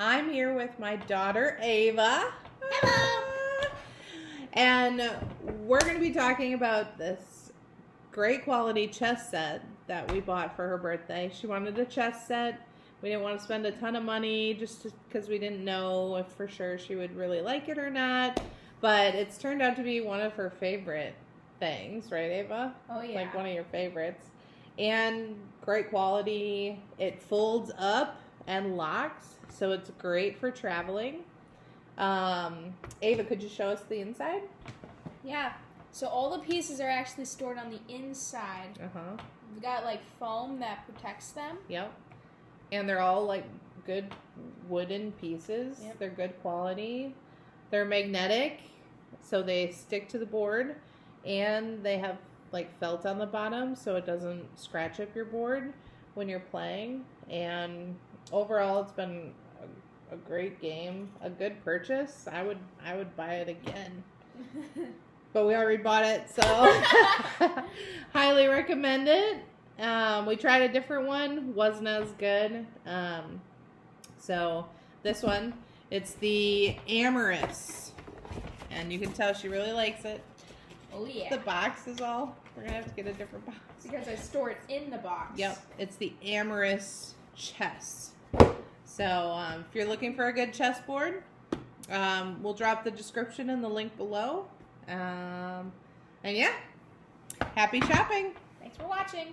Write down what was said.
I'm here with my daughter Ava. Hello. And we're going to be talking about this great quality chess set that we bought for her birthday. She wanted a chess set. We didn't want to spend a ton of money just because we didn't know if for sure she would really like it or not. But it's turned out to be one of her favorite things, right, Ava? Oh, yeah. Like one of your favorites. And great quality. It folds up and locks, so it's great for traveling. Ava, could you show us the inside? Yeah. So all the pieces are actually stored on the inside. Uh-huh. We've got like foam that protects them. Yep. And they're all like good wooden pieces. Yep. They're good quality. They're magnetic, so they stick to the board, and they have like felt on the bottom so it doesn't scratch up your board when you're playing. And overall, it's been a great game, a good purchase. I would buy it again. But we already bought it, so highly recommend it. We tried a different one, wasn't as good. So this one, it's the AMEROUS, and you can tell she really likes it. Oh, yeah. The box is all. We're gonna have to get a different box. Because I store it in the box. Yep, it's the AMEROUS chess. So if you're looking for a good chessboard, we'll drop the description and the link below. And yeah, happy shopping. Thanks for watching.